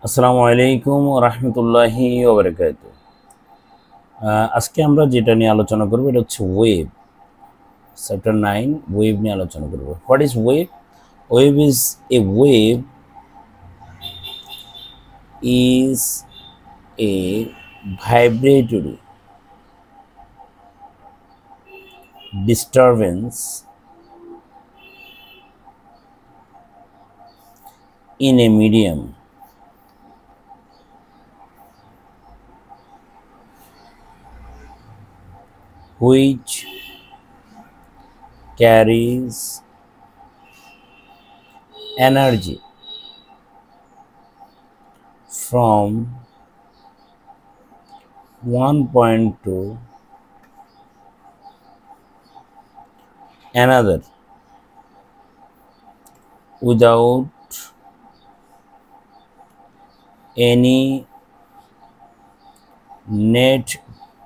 আসসালামু আলাইকুম ওয়া রাহমাতুল্লাহি ওয়া বারাকাতুহু। আজকে আমরা যেটা নিয়ে আলোচনা করব এটা হচ্ছে ওয়েভ। চ্যাপ্টার 9 ওয়েভ নিয়ে আলোচনা করব। What is wave? Wave is a wave is a vibratory disturbance in a medium which carries energy from one point to another without any net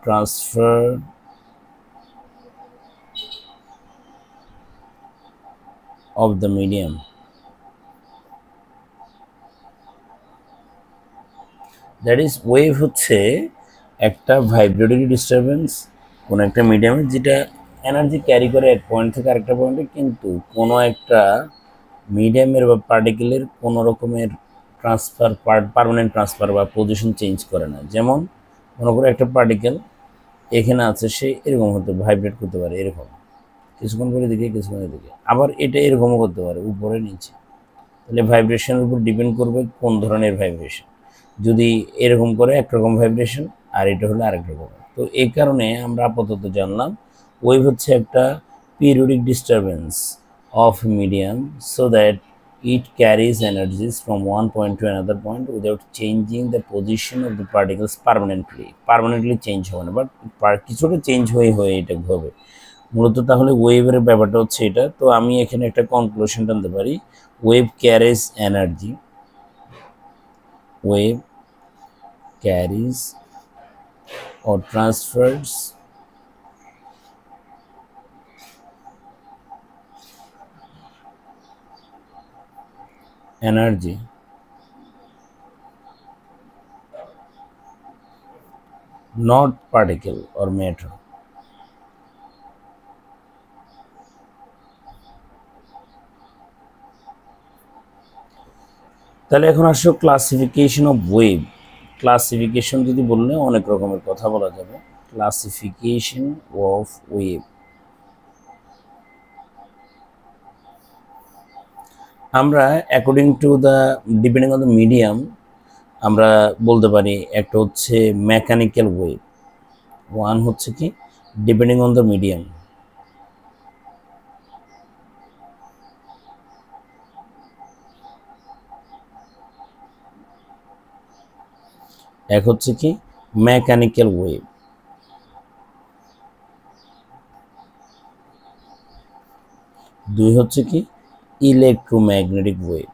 transfer of the medium. That is wave হচ্ছে একটা vibratory disturbance কোনো একটা মিডিয়ামে যেটা energy carry করে এক point থেকে আরেকটা পয়েন্টে, কিন্তু কোনো একটা মিডিয়ামের বা পার্টিকেলের কোনো রকমের ট্রান্সফার পার্মানেন্ট ট্রান্সফার বা পজিশন চেঞ্জ করে না। যেমন মনে করো একটা পার্টিকেল এখানে আছে, সে এরকম হতে ভাইব্রেট করতে পারে, এরকম কিছুক্ষণ করে দিকে কিছুক্ষণ দিকে, আবার এটা এরকমও করতে পারে উপরে নিচে। তাহলে ভাইব্রেশনের উপর ডিপেন্ড করবে কোন ধরনের ভাইব্রেশন। যদি এরকম করে একরকম ভাইব্রেশন আর এটা হলো আরেক রকম। তো এই কারণে আমরা আপাতত জানলাম ওয়েভ হচ্ছে একটা periodic disturbance of medium so that it carries energies from one point to another point without changing the position of the particles permanently change হবে না, বাট কিছুটা চেঞ্জ হয়ে এটা হবে মূলত। তাহলে ওয়েভের ব্যাপারটা হচ্ছে এটা। তো আমি এখানে একটা কনক্লুশন টানতে পারি, wave carries energy, wave carries or transfers energy not particle or matter. তাহলে এখন আসো ক্লাসিফিকেশন অফ ওয়েভ। ক্লাসিফিকেশন যদি বললে অনেক রকমের কথা বলা যাবে। ক্লাসিফিকেশন অফ ওয়েভ, আমরা according to the depending on the medium আমরা বলতে পারি একটা হচ্ছে মেকানিক্যাল ওয়েভ, ওয়ান হচ্ছে কি ডিপেন্ডিং অন দ্য মিডিয়াম, এক হচ্ছে কি মেকানিক্যাল ওয়েভ, দুই হচ্ছে কি ইলেকট্রোম্যাগনেটিক ওয়েভ।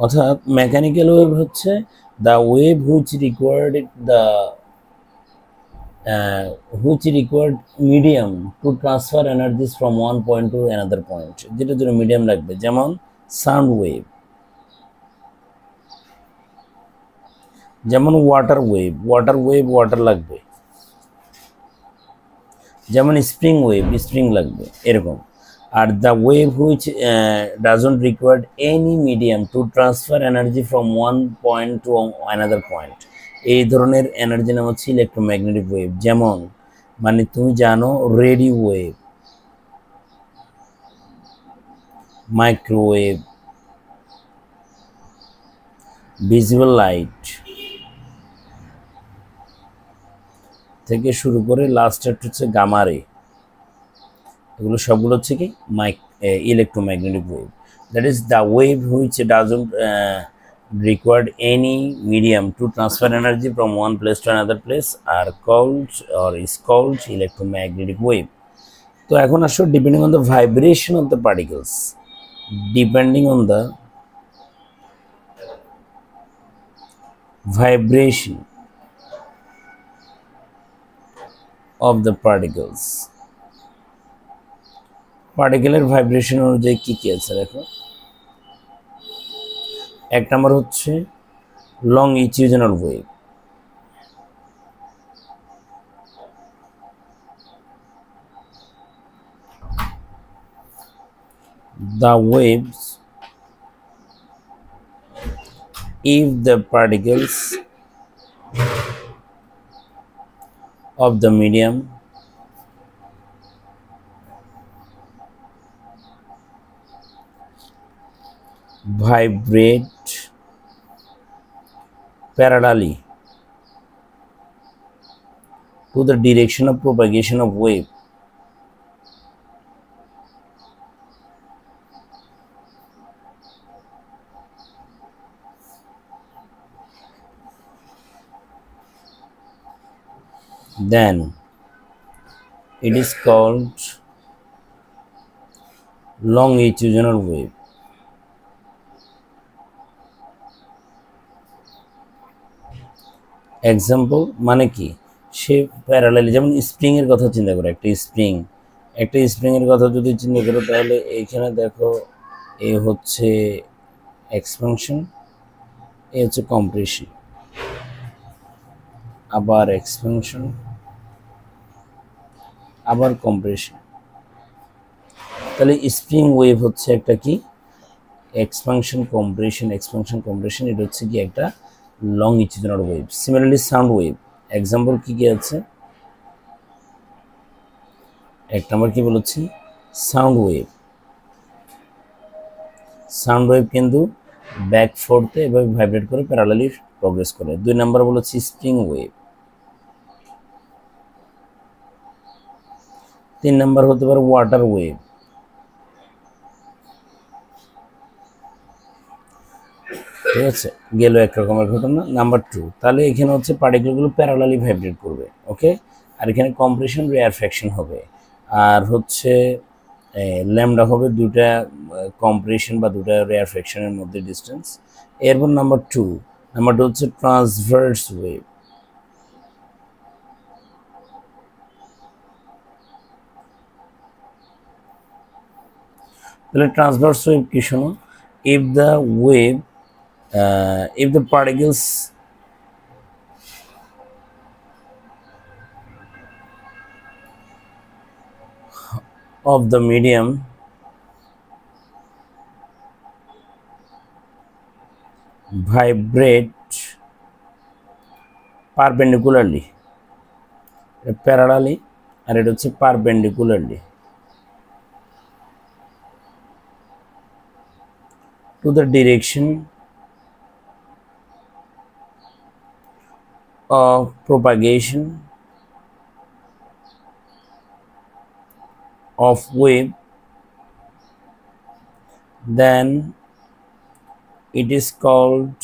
অর্থাৎ মেকানিক্যাল ওয়েভ হচ্ছে the wave which required medium to transfer energies from one point to another point, যেটার জন্য মিডিয়াম লাগবে। যেমন সাউন্ড ওয়েভ, যেমন ওয়াটার ওয়েভ ওয়াটার লাগবে, যেমন স্প্রিং লাগবে, এরকম। Are the wave which doesn't required any medium to transfer energy from one point to another point, এই ধরনের এনার্জি নাম হচ্ছে ইলেকট্রোম্যাগনেটিক ওয়েভ। যেমন মানে তুমি জানো radio wave, microwave, visible light থেকে শুরু করে লাস্টের হচ্ছে গামারে, এগুলো সবগুলো হচ্ছে কি electromagnetic wave. That is the wave which doesn't required any medium to transfer energy from one place to another place are called or is called electromagnetic wave. তো এখন আসো depending on the vibration of the particles, depending on the vibration of the particles, পার্টিকেলের vibration অনুযায়ী কী কী আছে দেখো। এক নম্বর হচ্ছে longitudinal wave. The waves, if the particles of the medium vibrate parallelly to the direction of propagation of wave, then it is called longitudinal wave. Example মানে কি, সে প্যারালালি, যেমন স্প্রিং এর কথা চিন্তা করো, একটা স্প্রিং এর কথা যদি চিন্তা করো, তাহলে এইখানে দেখো এ হচ্ছে এক্সপানশন, এ হচ্ছে কম্প্রেশন, আবার এক্সপানশন, আবার কম্প্রেশন। তাহলে স্প্রিং ওয়েভ হচ্ছে একটা কি এক্সপানশন কম্প্রেশন, এটা হচ্ছে কি একটা longitudinal wave. Similarly sound wave, example কি কি আছে, এক নম্বর কি বলেছি, সাউন্ড ওয়েভ কিন্তু ব্যাক ফোর্থে এভাবে ভাইব্রেট করে প্যারালালি প্রগ্রেস করে। দুই নম্বর বলেছি স্প্রিং ওয়েভ। তিন নম্বর হতে পারে ওয়াটার ওয়েভ। ঠিক আছে, গেল এক রকমের ঘটনা। নাম্বার টু, তাহলে এখানে হচ্ছে পার্টিকেলগুলো প্যারালালি ভাইব্রেট করবে, ওকে, আর এখানে কম্প্রেশন রেয়ারফ্যাকশন হবে, আর হচ্ছে ল্যামডা হবে দুটা কম্প্রেশন বা দুটা রেয়ারফ্যাকশনের মধ্যে ডিস্টেন্স। এরপর নাম্বার টু হচ্ছে ট্রান্সভার্স ওয়েভ। তাহলে ট্রান্সভার্স ওয়েভ কি শোনো, if the particles of the medium vibrate perpendicularly, parallelly, আর এটা হচ্ছে perpendicularly to the direction of propagation of wave, then it is called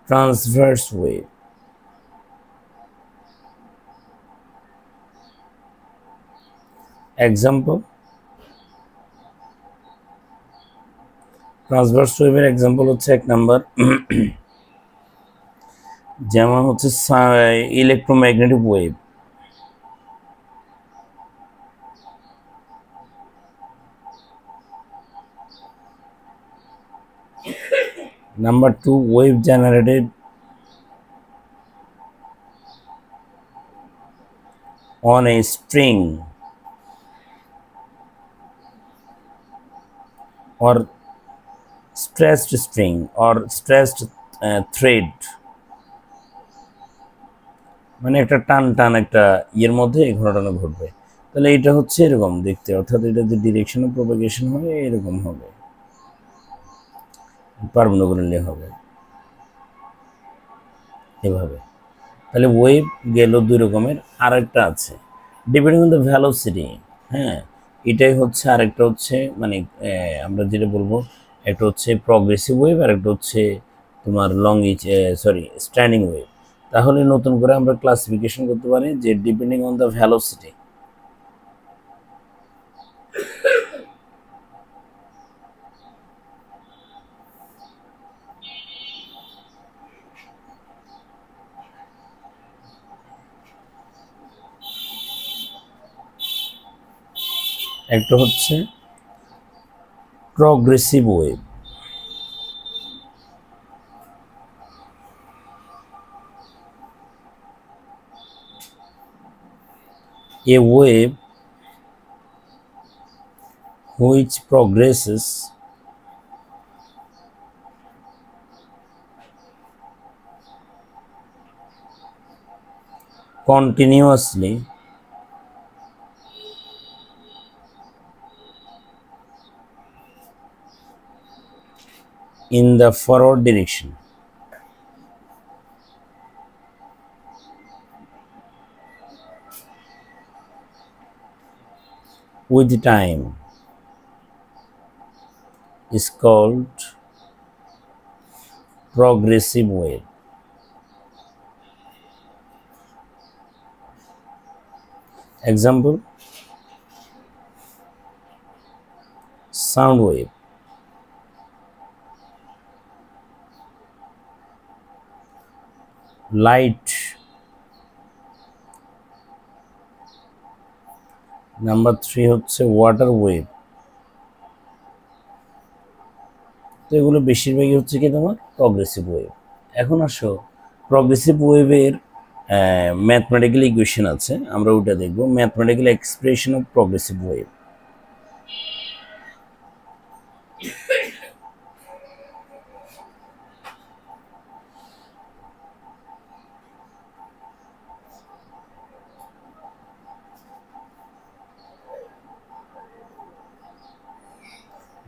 transverse wave. Example, transverse ওয়েভের example হচ্ছে এক number, যেমন হচ্ছে electromagnetic wave. Number two, wave generated on a string or stressed string or stressed thread, মানে একটা টান একটা ইয়ের মধ্যে এই ঘটনা ঘটবে। তাহলে এটা হচ্ছে এরকম দেখতে, অর্থাৎ এটা যে ডিরেকশন অফ প্রপাগেশন হবে এরকম হবে, পারপেন্ডিকুলারলি হবে এভাবে। তাহলে ওয়েভ গেল দুই রকমের, আরেকটা আছে ডিপেন্ডিং অন দ্য ভ্যালোসিটি। হ্যাঁ, এটাই হচ্ছে আরেকটা হচ্ছে মানে আমরা যেটা বলবো, একটা হচ্ছে প্রগ্রেসিভ ওয়েভ আর একটা হচ্ছে তোমার স্ট্যান্ডিং ওয়েভ। তাহলে নতুন করে আমরা ক্লাসিফিকেশন করতে পারি যে ডিপেন্ডিং অন দ্য ভ্যালোসিটি। একটা হচ্ছে progressive wave. A wave which progresses continuously in the forward direction with time is called progressive wave. Example, sound wave, light, number 3 হচ্ছে ওয়াটার ওয়েভ। তো এগুলো বেশিরভাগই হচ্ছে কি তোমার প্রগ্রেসিভ ওয়েভ। এখন আসো প্রগ্রেসিভ ওয়েভের ম্যাথমেটিক্যাল ইকুয়েশন আছে, আমরা ওটা দেখব, mathematical expression of progressive wave.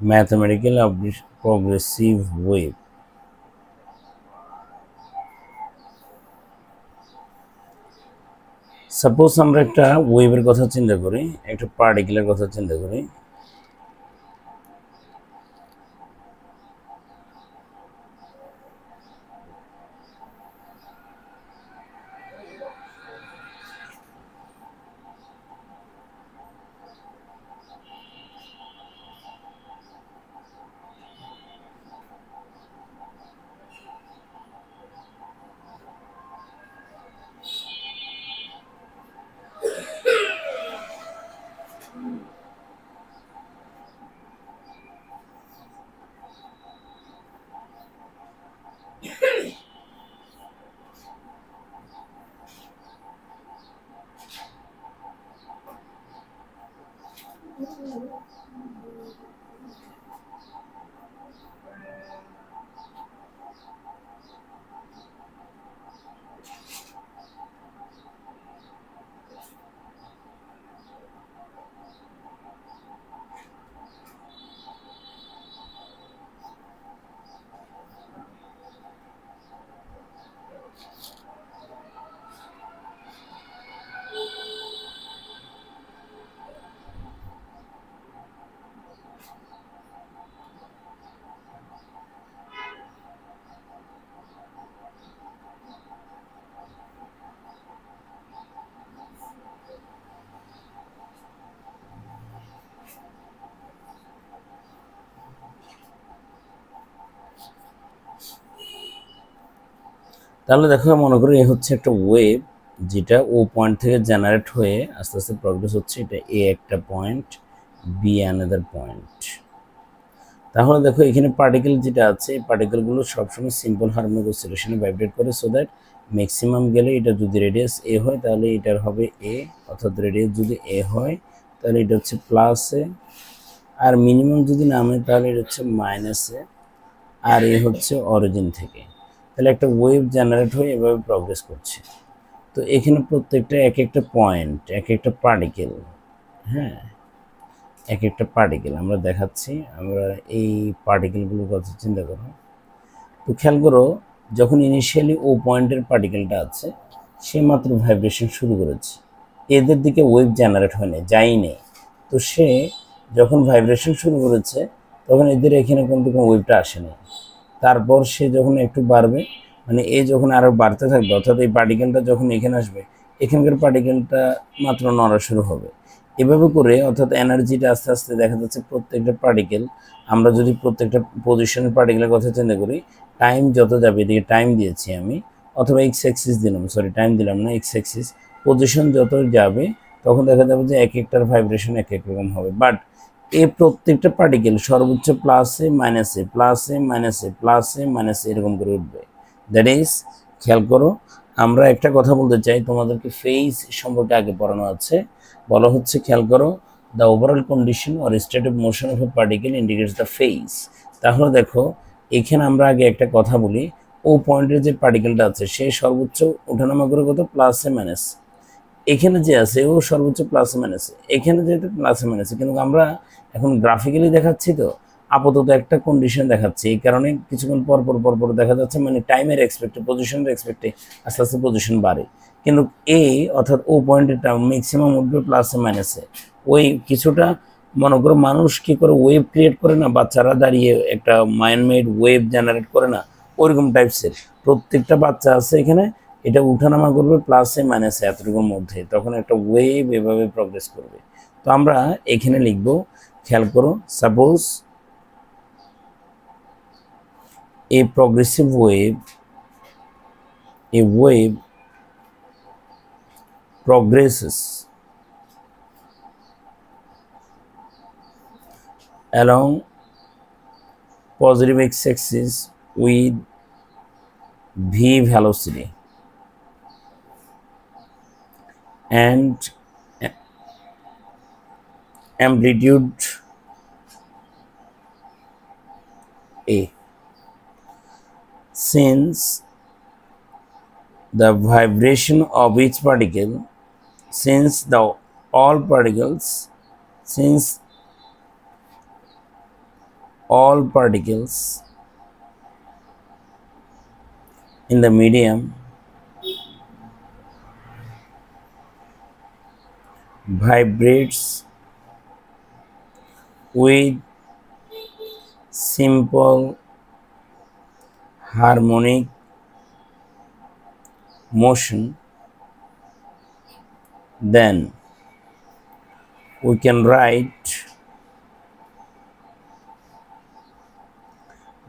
Mathematical progressive wave. Suppose আমরা একটা ওয়েভের কথা চিন্তা করি, একটা পার্টিকেলের কথা চিন্তা করি। তাহলে দেখো, মনে করো এ হচ্ছে একটা ওয়েভ যেটা ও পয়েন্ট থেকে জেনারেট হয়ে আস্তে আস্তে প্রগ্রেস হচ্ছে। এটা এ একটা পয়েন্ট, বি অ্যানাদার পয়েন্ট। তাহলে দেখো এখানে পার্টিকেল যেটা আছে, এই পার্টিকেলগুলো সবসময় সিম্পল হারমোনিক অসিলেশনে ভাইব্রেট করে, সো দ্যাট ম্যাক্সিমাম গেলে এটা যদি রেডিয়াস এ হয় তাহলে এটার হবে এ, অর্থাৎ রেডিয়াস যদি এ হয় তাহলে এটা হচ্ছে প্লাস এ, আর মিনিমাম যদি নামে তাহলে এটা হচ্ছে মাইনাস এ, আর এ হচ্ছে অরিজিন থেকে। তাহলে একটা ওয়েভ জেনারেট হয়ে এভাবে প্রগ্রেস করছে। তো এখানে প্রত্যেকটা এক একটা পয়েন্ট, এক একটা পার্টিকেল, হ্যাঁ এক একটা পার্টিকেল আমরা দেখাচ্ছি। আমরা এই পার্টিকেলগুলোর কথা চিন্তা করো। তো খেয়াল করো, যখন ইনিশিয়ালি ও পয়েন্টের পার্টিকেলটা আছে সে মাত্র ভাইব্রেশন শুরু করেছে, এদের দিকে ওয়েভ জেনারেট হয় না, যাই নেই। তো সে যখন ভাইব্রেশন শুরু করেছে তখন এদের এখানে কিন্তু কোনো ওয়েভটা আসেনি। তারপর সে যখন একটু বাড়বে, মানে এ যখন আরও বাড়তে থাকবে, অর্থাৎ এই পার্টিকেলটা যখন এখানে আসবে এখানকার পার্টিকেলটা মাত্র নড়া শুরু হবে। এভাবে করে অর্থাৎ এনার্জিটা আস্তে আস্তে দেখা যাচ্ছে প্রত্যেকটা পার্টিকেল, আমরা যদি প্রত্যেকটা পজিশনের পার্টিকেলের কথা চিন্তা করি, টাইম যত যাবে, এদিকে টাইম দিয়েছি আমি, অথবা এক্স অ্যাক্সিস দিলাম, সরি টাইম দিলাম না, এক্স অ্যাক্সিস, পজিশন যত যাবে তখন দেখা যাবে যে এক একটার ভাইব্রেশন এক এক রকম হবে। বাট এই প্রত্যেকটা পার্টিকেল সর্বোচ্চ প্লাসে মাইনাসে প্লাসে মাইনাসে প্লাসে মাইনাসে এরকম করে উঠবে। দ্যাট ইজ, খেয়াল করো, আমরা একটা কথা বলতে চাই, তোমাদেরকে ফেজ সম্পর্কে আগে পড়ানো আছে, বলা হচ্ছে, খেয়াল করো, the overall condition or state of motion of A particle indicates the phase. তাহলে দেখো, এখানে আমরা আগে একটা কথা বলি, ও পয়েন্টের যে পার্টিকেলটা আছে সে সর্বোচ্চ ওঠানামা করে কত, প্লাসে মাইনাস। এখানে যে আছে ও সর্বোচ্চ প্লাসে মাইনাসে, এখানে যেহেতু প্লাসে মাইনাসে, কিন্তু আমরা এখন গ্রাফিক্যালি দেখাচ্ছি, তো আপাতত একটা কন্ডিশন দেখাচ্ছি, এই কারণে কিছুক্ষণ পর পর পর পর দেখা যাচ্ছে, মানে টাইমের এক্সপেক্টে, পজিশনের এক্সপেক্টে আস্তে আস্তে পজিশন বাড়ে। কিন্তু এই অর্থাৎ ও পয়েন্টেরটা ম্যাক্সিমাম উঠবে প্লাসে মাইনাসে। ওই কিছুটা মনে করো, মানুষ কি করে ওয়েভ ক্রিয়েট করে না, বাচ্চারা দাঁড়িয়ে একটা মাইন্ড মেড ওয়েভ জেনারেট করে না, ওইরকম টাইপসের প্রত্যেকটা বাচ্চা আছে এখানে, এটা উঠানামা করবে প্লাসে মাইনাসে এতটুকুর মধ্যে, তখন একটা ওয়েভ এভাবে প্রগ্রেস করবে। তো আমরা এখানে লিখব, খেয়াল করো, suppose a progressive wave, a wave progresses along positive x-axis with v velocity and amplitude a. Since the vibration of each particle, since all particles in the medium vibrates with simple harmonic motion, then we can write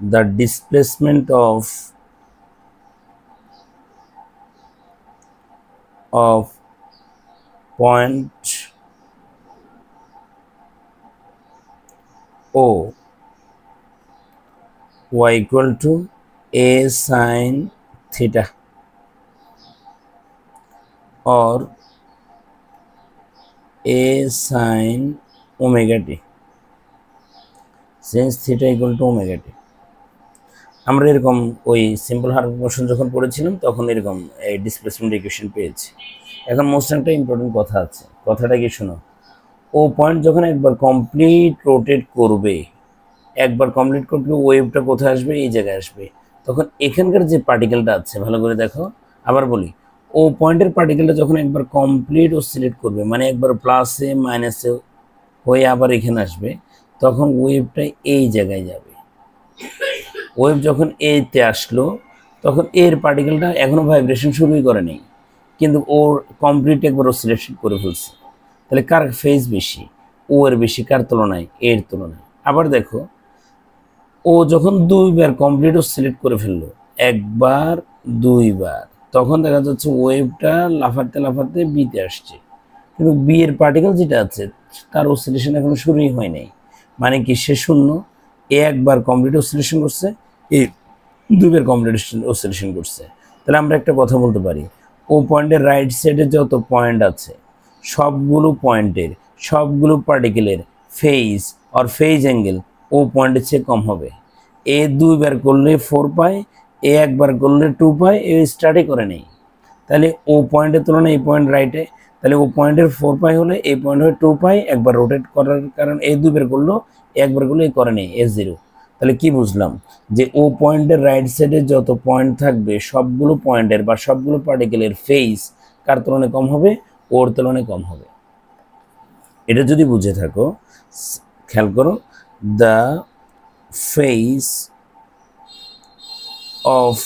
the displacement of point O y equal to a sin theta or a sin omega t, since theta equal to omega t। আমরা এরকম ওই simple harmonic motion যখন পড়েছিলাম তখন এরকম এই displacement equation পেয়েছি। এখন মোস্ট একটা ইম্পর্টেন্ট কথা আছে, কথাটা কি শোনো, ও পয়েন্ট যখন একবার কমপ্লিট রোটেট করবে, একবার কমপ্লিট করলে ওয়েভটা কোথায় আসবে, এই জায়গায় আসবে, তখন এখানকার যে পার্টিকেলটা আছে, ভালো করে দেখো, আবার বলি, ও পয়েন্টের পার্টিকেলটা যখন একবার কমপ্লিট অসিলেট করবে, মানে একবার প্লাসে মাইনাসে হয়ে আবার এখানে আসবে, তখন ওয়েভটা এই জায়গায় যাবে। ওয়েভ যখন এতে আসলো, তখন এর পার্টিকেলটা এখনো ভাইব্রেশন শুরুই করে নেই, কিন্তু ওর কমপ্লিট একবার অসিলেশন করে ফেলছে। তাহলে কার ফেজ বেশি, ও এর বেশি, কার তুলনায়, এর তুলনায়। আবার দেখো, ও যখন দুইবার কমপ্লিট অসিলেট করে ফেললো, একবার দুইবার, তখন দেখা যাচ্ছে ওয়েভটা লাফাতে লাফাতে বিতে আসছে, কিন্তু বি এর পার্টিকেল যেটা আছে তার অসিলেশন এখনো শুরুই হয় নাই, মানে কি সে শূন্য। এ একবার কমপ্লিট অসিলেশন করছে, এ দুইবার কমপ্লিট অসিলেশন করছে। তাহলে আমরা একটা কথা বলতে পারি, ও পয়েন্টের রাইট সাইডে যত পয়েন্ট আছে সবগুলো পয়েন্টের, সবগুলো পার্টিকেলের ফেজ আর ফেজ অ্যাঙ্গেল ও পয়েন্টের চেয়ে কম হবে। এ দুইবার করলে 4 পায়, এ একবার করলে 2 পায়, এ স্টার্টই করে নেই। তাহলে ও পয়েন্টের তুলনায় এই পয়েন্ট রাইটে, তাহলে ও পয়েন্টের 4 পাই হলে এই পয়েন্ট হয় 2 পাই, একবার রোটেট করার কারণ এ দুইবার করলো, একবার করলে এই করে নেই, এ 0। তাহলে কি বুঝলাম, যে ও পয়েন্টের রাইট সাইডে যত পয়েন্ট থাকবে সবগুলো পয়েন্টের বা সবগুলো পার্টিকেলের ফেজ কার তুলনায় কম হবে, ওর তুলনায় কম হবে। এটা যদি বুঝে থাকো, খেয়াল করো, the phase of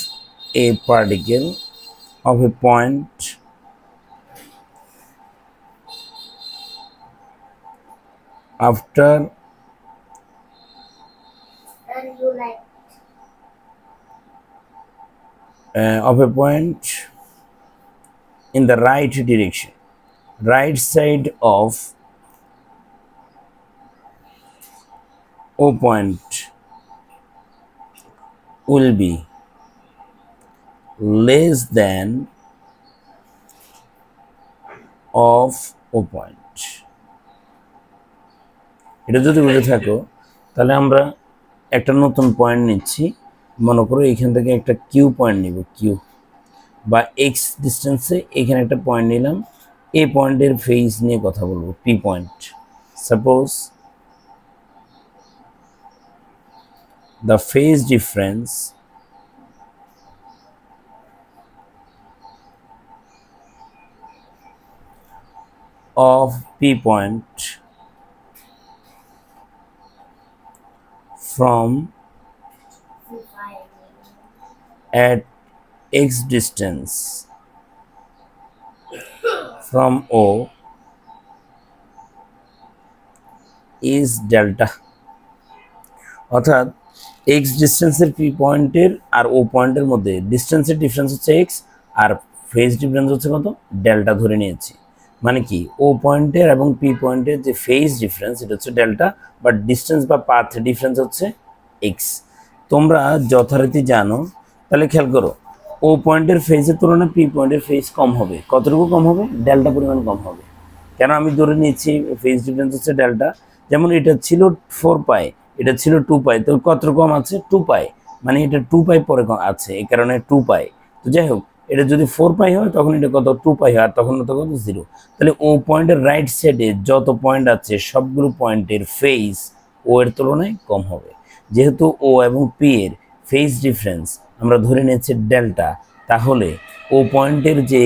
A particle of a point after of a point in the right direction, right side of O point will be less than of O point. এটা যদি বুঝে থাকো তাহলে আমরা একটা নতুন পয়েন্ট নিচ্ছি, মনে করো এখান থেকে একটা কিউ পয়েন্ট নিব, কিউ বা এক্স ডিস্টেন্সে এখানে একটা পয়েন্ট নিলাম, এই পয়েন্টের ফেজ নিয়ে কথা বলবো, P point. Suppose the phase difference of P point from at x distance from O is delta। অর্থাৎ এক্স ডিস্টেন্সের পি পয়েন্টের আর ও পয়েন্টের মধ্যে ডিস্টেন্সের ডিফারেন্স হচ্ছে এক্স আর ফেজ ডিফারেন্স হচ্ছে কত, ডেল্টা ধরে নিয়েছি। মানে কি ও পয়েন্টের এবং পি পয়েন্টের যে ফেজ ডিফারেন্স এটা হচ্ছে ডেল্টা, বাট ডিস্টেন্স বা পাথ ডিফারেন্স হচ্ছে এক্স। তোমরা যথারীতি জানো, তাহলে খেয়াল করো ও পয়েন্টের ফেজের তুলনায় পি পয়েন্টের ফেজ কম হবে, কতটুকু কম হবে, ডেল্টা পরিমাণ কম হবে। কেন আমি ধরে নিয়েছি ফেজ ডিফারেন্স হচ্ছে ডেল্টা, যেমন এটা ছিল 4 পাই, এটা ছিল 2 পাই, তো কত কম আছে 2 পাই, মানে এটা 2 পাই পরে আছে, এই কারণে 2 পাই। তো যাই হোক, এটা যদি 4 পাই হয় তখন এটা কত 2 পাই হয়, আর তখন তো কত 0। তাহলে ও পয়েন্টের রাইট সাইডে যত পয়েন্ট আছে সবগুলো পয়েন্টের ফেজ ও এর তুলনায় কম হবে। যেহেতু ও এবং পি এর ফেজ ডিফারেন্স আমরা ধরে নিয়েছি ডেল্টা, তাহলে ও পয়েন্টের যে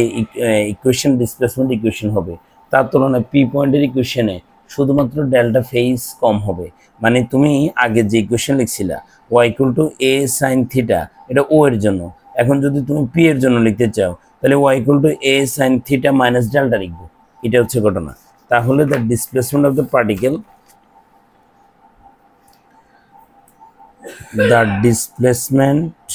ইকুয়েশন ডিসপ্লেসমেন্ট ইকুয়েশন হবে তার তুলনায় পি পয়েন্টের ইকুয়েশনে শুধুমাত্র ডেল্টা ফেজ কম হবে। মানে তুমি আগে যে ইকুয়েশন লিখছিলা y equal to a sin theta, এটা ও এর জন্য, এখন যদি তুমি পি এর জন্য লিখতে চাও তাহলে y equal to a sin theta minus delta লিখবো। এটা হচ্ছে ঘটনা। তাহলে the displacement of the particle, the displacement